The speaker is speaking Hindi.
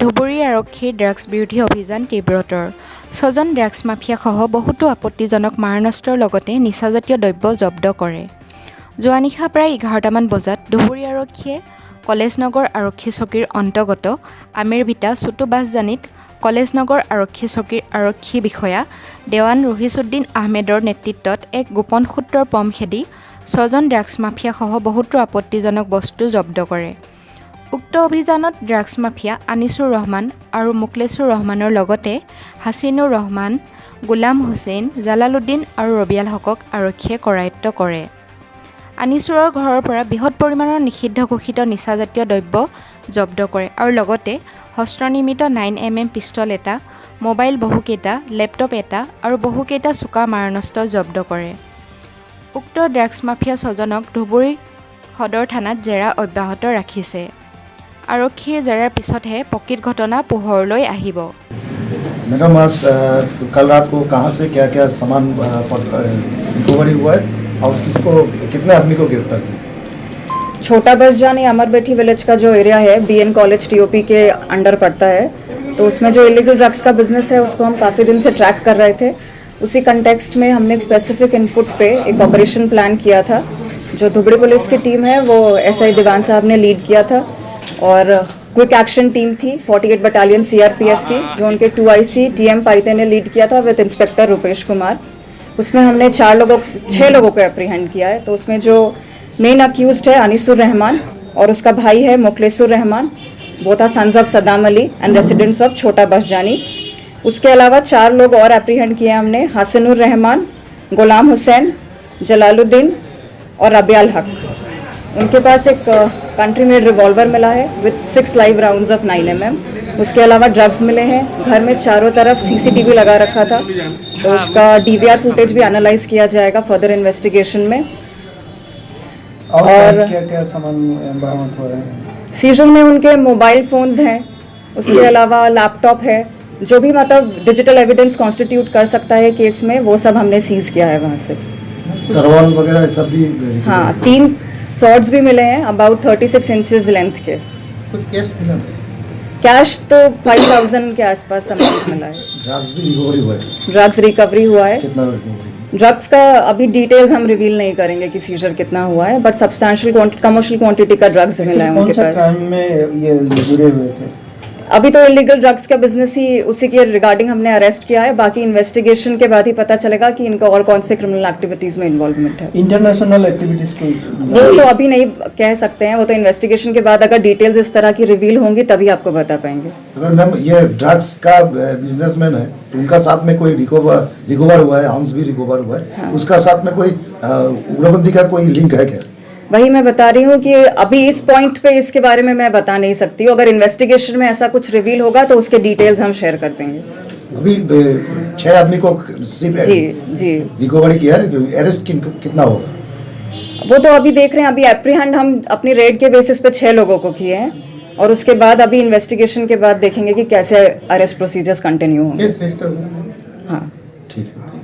ধুবুৰী আৰক্ষীৰ ড্ৰাগছ বিৰোধী অভিযান তীব্ৰতৰ। ৬জন ড্ৰাগছ মাফিয়াসহ বহুতো আপত্তিজনক মাৰণাস্ত্ৰৰ লগতে নিচাজাতীয় দ্ৰব্য জব্দ কৰে। যোৱা নিশা প্ৰায় ১১টামান বজাত ধুবুৰী আৰক্ষীয়ে কলেজনগৰ আৰক্ষী চকীৰ অন্তৰ্গত আমিৰভিটা চুটু বাছজানিত কলেজনগৰ আৰক্ষী চকীৰ আৰক্ষী বিষয়া দেৱান ৰহিছুদ্দিন আহমেদৰ নেতৃত্বত এক গোপন সূত্ৰৰ পম খেদি ৬জন ড্ৰাগছ মাফিয়াসহ বহুতো আপত্তিজনক বস্তু জব্দ কৰে। উক্ত অভিযানত ড্ৰাগছ মাফিয়া আনিছুৰ ৰহমান আৰু মুকলেছুৰ ৰহমানৰ লগতে হাছিনুৰ ৰহমান, গোলাম হুছেইন, জালালুদ্দিন আৰু ৰবিয়াল হকক আৰক্ষীয়ে কৰায়ত্ব কৰে। আনিছুৰৰ ঘৰৰ পৰা বৃহৎ পৰিমাণৰ নিষিদ্ধ ঘোষিত নিচাজাতীয় দ্ৰব্য জব্দ কৰে আৰু লগতে হস্তনিৰ্মিত 9mm পিষ্টল এটা, মোবাইল বহুকেইটা, লেপটপ এটা আৰু বহুকেইটা চোকা মাৰণাস্ত্ৰ জব্দ কৰে। উক্ত ড্ৰাগছ মাফিয়া ৬জনক ধুবুৰী সদৰ থানাত জেৰা অব্যাহত ৰাখিছে। আৰক্ষীৰ জেৰাৰ পিছতহে প্ৰকৃত ঘটনা পোহৰলৈ আহিব। मैडम आज कल रात को कहाँ से क्या क्या सामान रिकवरी हुआ है और किसको कितने आदमी को गिरफ्तार किया? छोटा बसजानी अमरबेठी विलेज का जो एरिया है BN कॉलेज TOP के अंडर पड़ता है, तो उसमें जो इलीगल ड्रग्स का बिजनेस है उसको हम काफ़ी दिन से ट्रैक कर रहे थे। उसी कंटेक्स्ट में हमने एक स्पेसिफिक इनपुट पे एक ऑपरेशन प्लान किया था। जो धुबड़ी पुलिस की टीम है वो SI दीवान साहब ने लीड किया था और क्विक एक्शन टीम थी 48 बटालियन CRPF की, जो उनके 2IC TM पाइते ने लीड किया था विद इंस्पेक्टर रुपेश कुमार। उसमें हमने 6 लोगों को एप्रीहेंड किया है। तो उसमें जो मेन अक्यूज्ड है अनिसुर रहमान और उसका भाई है Mukhlesur Rahman, both are sons of Saddam Ali and residents of Chhota Basjani. उसके अलावा 4 लोग और एप्रीहेंड किए हमने, हसनुर रहमान, गुलाम हुसैन, जलालुद्दीन और रबियाल हक। उनके पास एक कंट्री मेड रिवॉल्वर मिला है with 6 live rounds of 9mm। उसके अलावा ड्रग्स मिले हैं। घर में चारों तरफ CCTV लगा रखा था, तो उसका DVR फुटेज भी एनालाइज किया जाएगा फर्दर इन्वेस्टिगेशन में। और क्या सामान बरामद हो रहे हैं? सीजन में उनके मोबाइल फोन्स हैं, उसके अलावा लैपटॉप है, जो भी मतलब डिजिटल एविडेंस कॉन्स्टिट्यूट कर सकता है केस में, वो सब हमने सीज किया है वहाँ से। तलवार वगैरह सब भी? हाँ, 3 सॉर्ड्स भी मिले हैं अबाउट 36 इंचेस लेंथ के। कुछ कैश मिला? कैश तो 5000 के आसपास सामान मिला है। ड्रग्स भी रिकवरी हुआ है? ड्रग्स रिकवरी हुआ है। कितना रिकवरी? ड्रग्स का अभी डिटेल्स हम रिवील नहीं करेंगे कि सीजर कितना हुआ है, बट सब्सटैंशियल कमर्शियल क्वांटिटी का ड्रग्स मिला है उनके पास। क्राइम में ये जुड़े हुए थे? अभी तो इलीगल ड्रग्स का बिजनेस ही उसी के रिगार्डिंग हमने अरेस्ट किया है। बाकी इन्वेस्टिगेशन के बाद ही पता चलेगा कि इनका और कौन से क्रिमिनल एक्टिविटीज में इन्वॉल्वमेंट है। इंटरनेशनल एक्टिविटीज को वो तो अभी नहीं कह सकते हैं, वो तो इन्वेस्टिगेशन के बाद अगर डिटेल्स इस तरह की रिवील होंगी तभी आपको बता पाएंगे। अगर मैम ये ड्रग्स का बिजनेसमैन है तो उनका साथ में कोई रिकवर हुआ है, आर्म्स भी रिकवर हुआ है, हाँ। उसका साथ में कोई उग्रपंथी का कोई लिंक है क्या? वही मैं बता रही हूँ कि अभी इस पॉइंट पे इसके बारे में मैं बता नहीं सकती हूँ। अगर इन्वेस्टिगेशन में ऐसा कुछ रिवील होगा तो उसके डिटेल्स हम शेयर कर देंगे। अभी 6 आदमी को जी रिकवरी किया है, अरेस्ट कितना होगा वो तो अभी देख रहे हैं। अभी एप्रीहेंड हम अपनी रेड के बेसिस पे 6 लोगों को किए हैं और उसके बाद अभी इन्वेस्टिगेशन के बाद देखेंगे कि कैसे अरेस्ट प्रोसीजर्स कंटिन्यू होंगे। Case register? हाँ ठीक है।